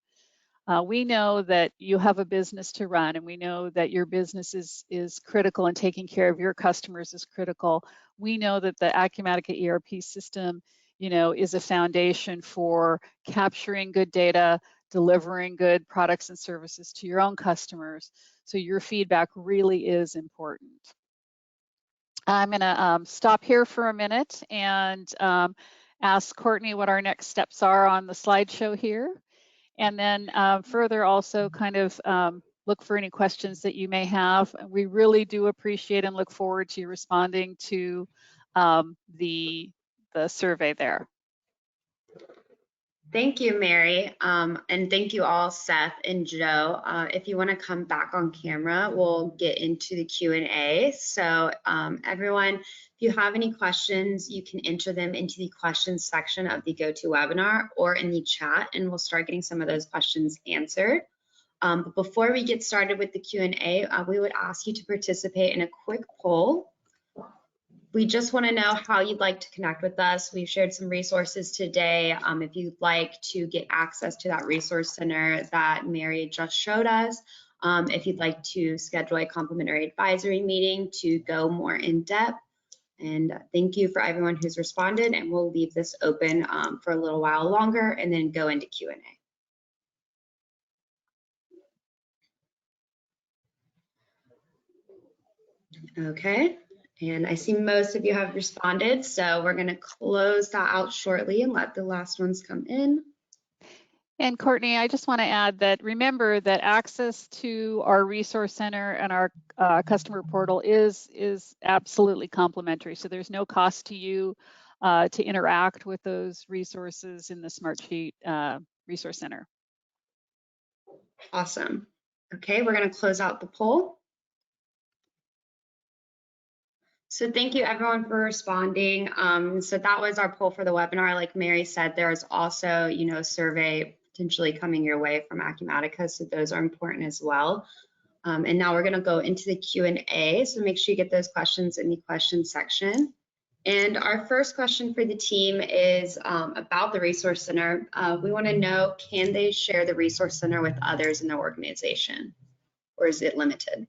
We know that you have a business to run, and we know that your business is critical, and taking care of your customers is critical. We know that the Acumatica ERP system, you know, is a foundation for capturing good data, delivering good products and services to your own customers. So your feedback really is important. I'm going to stop here for a minute and ask Courtney what our next steps are on the slideshow here. And then further also kind of look for any questions that you may have. We really do appreciate and look forward to you responding to the survey there. Thank you, Mary. And thank you all, Seth and Joe. If you want to come back on camera, we'll get into the Q&A. So everyone, if you have any questions, you can enter them into the questions section of the GoToWebinar or in the chat, and we'll start getting some of those questions answered. But before we get started with the Q&A, we would ask you to participate in a quick poll. We just want to know how you'd like to connect with us. We've shared some resources today. If you'd like to get access to that resource center that Mary just showed us, if you'd like to schedule a complimentary advisory meeting to go more in depth. And thank you for everyone who's responded, and we'll leave this open for a little while longer and then go into Q&A. Okay, And I see most of you have responded, so we're going to close that out shortly and let the last ones come in. And Courtney, I just want to add that remember that access to our resource center and our customer portal is absolutely complimentary. So there's no cost to you to interact with those resources in the Smartsheet Resource Center. Awesome. Okay, we're going to close out the poll. So thank you everyone for responding. So that was our poll for the webinar. Like Mary said, there's also, a survey potentially coming your way from Acumatica. So those are important as well. And now we're going to go into the Q&A. So make sure you get those questions in the questions section. And our first question for the team is about the Resource Center. We want to know, can they share the Resource Center with others in their organization, or is it limited?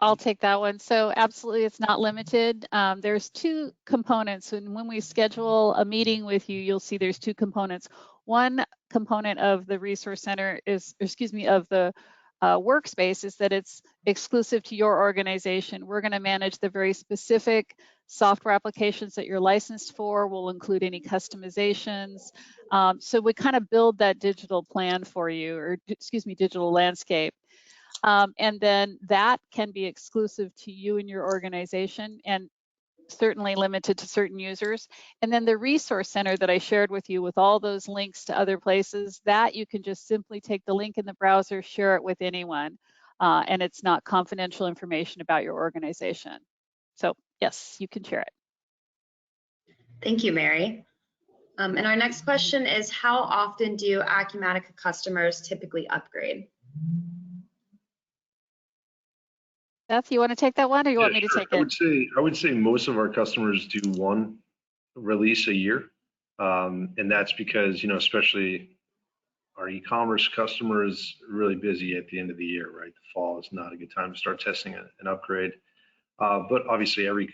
I'll take that one. So absolutely, it's not limited. There's two components, and when we schedule a meeting with you, you'll see there's two components. One component of the Resource Center is, of the workspace is that it's exclusive to your organization. We're going to manage the very specific software applications that you're licensed for. We'll include any customizations. So we kind of build that digital plan for you, or digital landscape. And then that can be exclusive to you and your organization, and certainly limited to certain users. And then the Resource Center that I shared with you with all those links to other places, that you can just simply take the link in the browser, share it with anyone, and it's not confidential information about your organization. So yes, you can share it. Thank you, Mary. And our next question is, how often do Acumatica customers typically upgrade? Beth, you want to take that one, or you want me to take it? I would say most of our customers do one release a year, and that's because especially our e-commerce customer is really busy at the end of the year, right? The fall is not a good time to start testing an upgrade, but obviously every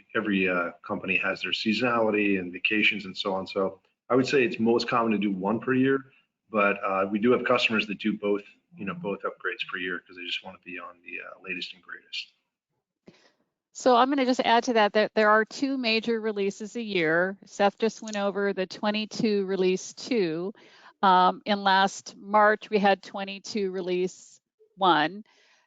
company has their seasonality and vacations and so on. So I would say it's most common to do one per year, but we do have customers that do both, both upgrades per year because they just want to be on the latest and greatest. So I'm going to just add to that there are two major releases a year. Seth just went over the 22 release 2. In last March, we had 22 release 1.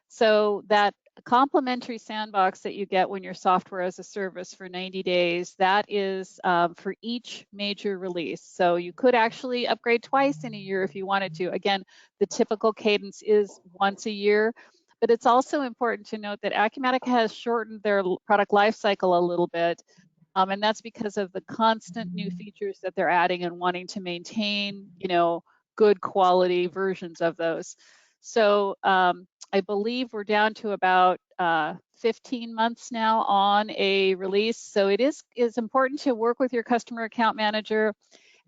So that complimentary sandbox that you get when you're software as a service for 90 days, that is for each major release. So you could actually upgrade twice in a year if you wanted to. Again, the typical cadence is once a year. But it's also important to note that Acumatica has shortened their product lifecycle a little bit, and that's because of the constant new features that they're adding and wanting to maintain, good quality versions of those. So I believe we're down to about 15 months now on a release. So it is important to work with your customer account manager.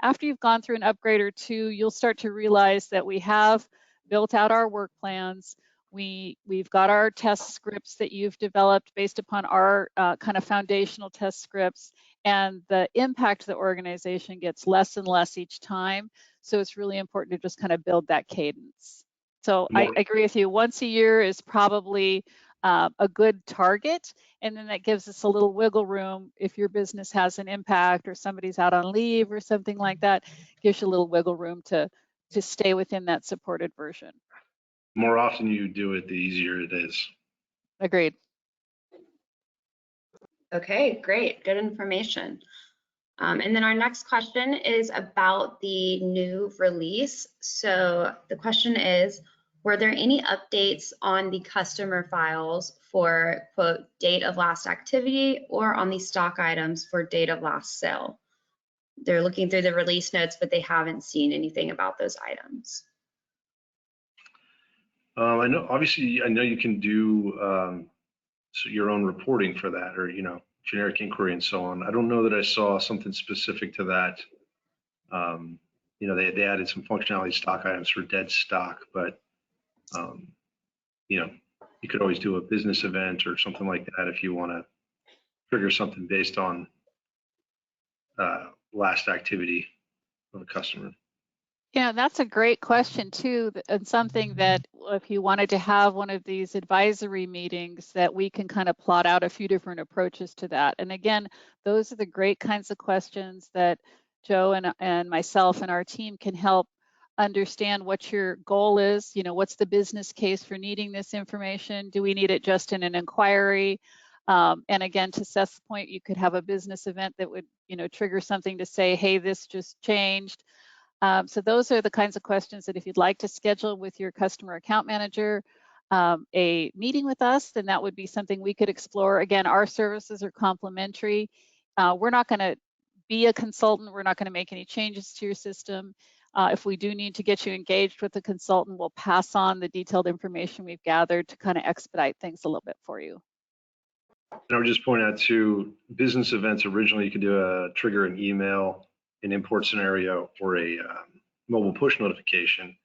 After you've gone through an upgrade or two, you'll start to realize that we have built out our work plans. We've got our test scripts that you've developed based upon our kind of foundational test scripts, and the impact of the organization gets less and less each time. So it's really important to just kind of build that cadence. So I agree with you. Once a year is probably a good target, and then that gives us a little wiggle room if your business has an impact or somebody's out on leave or something like that. Gives you a little wiggle room to stay within that supported version. The more often you do it, the easier it is. Agreed. Okay, great, good information. And then our next question is about the new release. So the question is, were there any updates on the customer files for, quote, date of last activity, or on the stock items for date of last sale? They're looking through the release notes, but they haven't seen anything about those items. I know you can do your own reporting for that, or generic inquiry and so on. I don't know that I saw something specific to that. They added some functionality stock items for dead stock, but you could always do a business event or something like that if you want to trigger something based on last activity of a customer. Yeah, that's a great question too, and something that if you wanted to have one of these advisory meetings, that we can kind of plot out a few different approaches to that. And again, those are the great kinds of questions that Joe and myself and our team can help understand what your goal is. You know, what's the business case for needing this information? Do we need it just in an inquiry? And again, to Seth's point, you could have a business event that would, you know, trigger something to say, hey, this just changed. So those are the kinds of questions that if you'd like to schedule with your customer account manager a meeting with us, then that would be something we could explore. Again, our services are complimentary. We're not going to be a consultant. We're not going to make any changes to your system. If we do need to get you engaged with a consultant, we'll pass on the detailed information we've gathered to kind of expedite things a little bit for you. And I would just point out too, business events originally you could do a trigger an email, an import scenario, or a mobile push notification.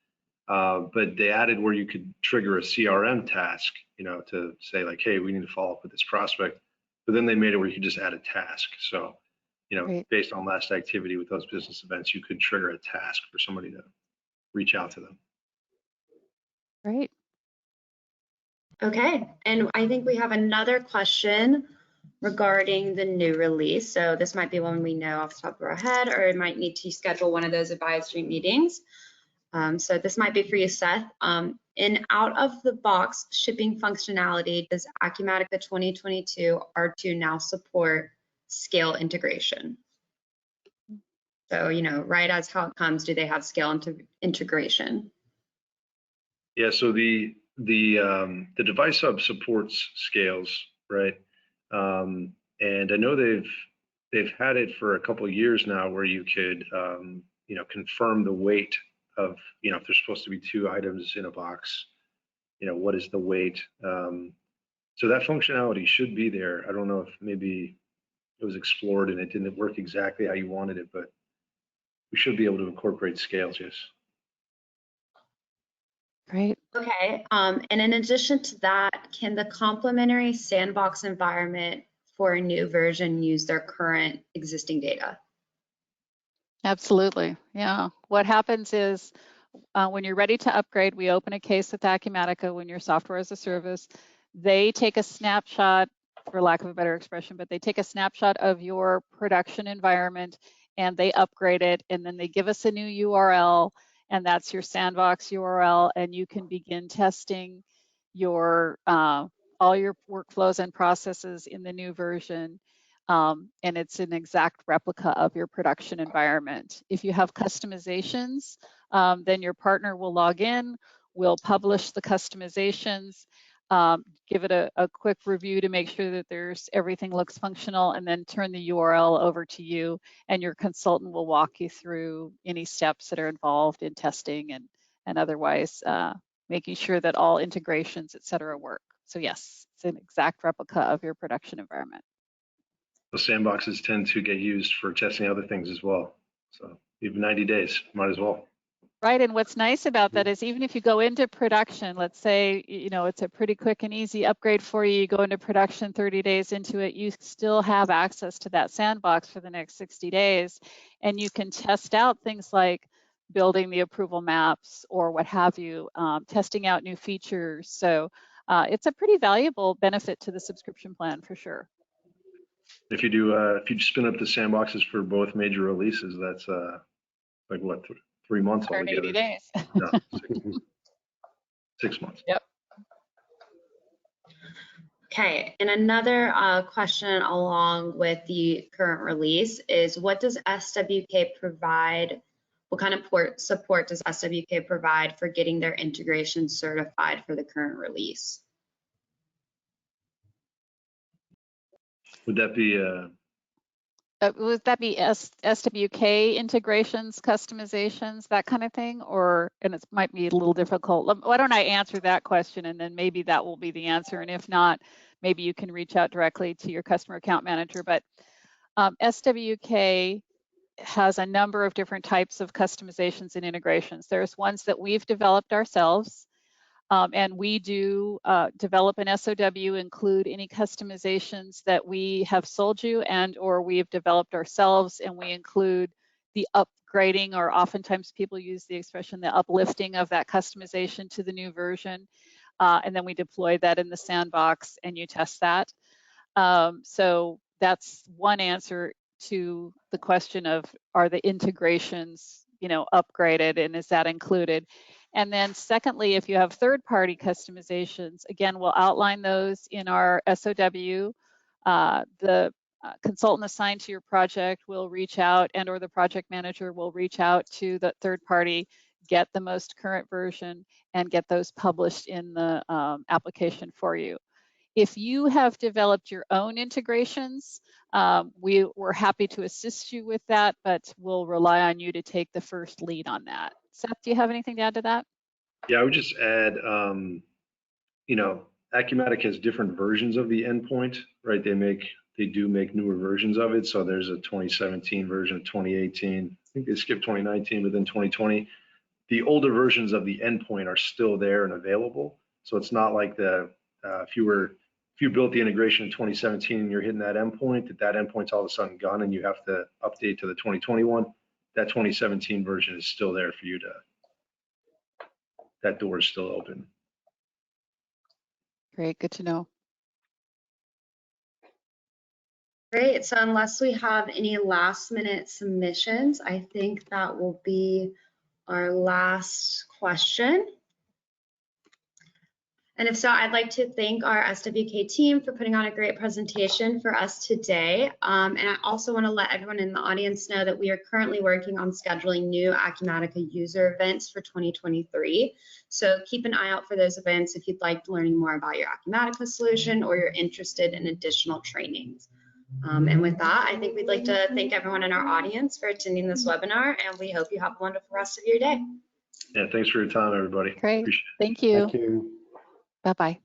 But they added where you could trigger a CRM task, you know, to say like, hey, we need to follow up with this prospect. But then they made it where you could just add a task. So, you know, Great. based on last activity with those business events, you could trigger a task for somebody to reach out to them. Great. Okay, and I think we have another question regarding the new release. So this might be one we know off the top of our head, or it might need to schedule one of those advisory meetings. So this might be for you, Seth. In out-of-the-box shipping functionality, does Acumatica 2022 R2 now support scale integration? So, you know, right as how it comes, do they have scale integration? Yeah, so the device hub supports scales, right? And I know they've had it for a couple of years now, where you could you know, confirm the weight of, you know, if there's supposed to be 2 items in a box, you know, what is the weight? So that functionality should be there. I don't know if maybe it was explored and it didn't work exactly how you wanted it, but we should be able to incorporate scales, yes. Great. Okay, and in addition to that, can the complementary sandbox environment for a new version use their current existing data? Absolutely. Yeah. What happens is when you're ready to upgrade, we open a case with Acumatica when you're software as a service. They take a snapshot, for lack of a better expression, but they take a snapshot of your production environment and they upgrade it, and then they give us a new URL, and that's your sandbox URL, and you can begin testing your all your workflows and processes in the new version. And it's an exact replica of your production environment. If you have customizations, then your partner will log in, will publish the customizations, give it a quick review to make sure that everything looks functional, and then turn the URL over to you, and your consultant will walk you through any steps that are involved in testing and otherwise making sure that all integrations, et cetera, work. So yes, it's an exact replica of your production environment. Those sandboxes tend to get used for testing other things as well. So even 90 days, might as well. Right, and what's nice about that is even if you go into production, let's say, you know, it's a pretty quick and easy upgrade for you, you go into production 30 days into it, you still have access to that sandbox for the next 60 days, and you can test out things like building the approval maps or what have you, testing out new features. So it's a pretty valuable benefit to the subscription plan for sure. If you spin up the sandboxes for both major releases, that's like what, 3 months altogether? 180 days. No, 6 months. Yep. Okay, and another question along with the current release is, what does SWK provide? What kind of support does SWK provide for getting their integration certified for the current release? Would that be Would that be SWK integrations, customizations, that kind of thing? Or, and it might be a little difficult. Why don't I answer that question, and then maybe that will be the answer. And if not, maybe you can reach out directly to your customer account manager. But SWK has a number of different types of customizations and integrations. There's ones that we've developed ourselves. And we do develop an SOW, include any customizations that we have sold you and or we have developed ourselves, and we include the upgrading, or oftentimes people use the expression the uplifting of that customization to the new version. And then we deploy that in the sandbox and you test that. So that's one answer to the question of, are the integrations, upgraded, and is that included? And then secondly, if you have third-party customizations, again, we'll outline those in our SOW. The consultant assigned to your project will reach out, and or the project manager will reach out to the third party, get the most current version, and get those published in the application for you. If you have developed your own integrations, we're happy to assist you with that, but we'll rely on you to take the first lead on that. Seth, do you have anything to add to that? Yeah, I would just add, Acumatica has different versions of the endpoint, right? They do make newer versions of it. So there's a 2017 version, of 2018. I think they skipped 2019, but then 2020. The older versions of the endpoint are still there and available. So it's not like if you built the integration in 2017 and you're hitting that endpoint, that endpoint's all of a sudden gone and you have to update to the 2021. That 2017 version is still there for you that door is still open. Great, good to know. Great, so unless we have any last minute submissions, I think that will be our last question. And if so, I'd like to thank our SWK team for putting on a great presentation for us today. And I also want to let everyone in the audience know that we are currently working on scheduling new Acumatica user events for 2023. So keep an eye out for those events if you'd like learning more about your Acumatica solution or you're interested in additional trainings. And with that, I think we'd like to thank everyone in our audience for attending this webinar, and we hope you have a wonderful rest of your day. Yeah, thanks for your time, everybody. Great, Appreciate it. thank you. Thank you. Bye-bye.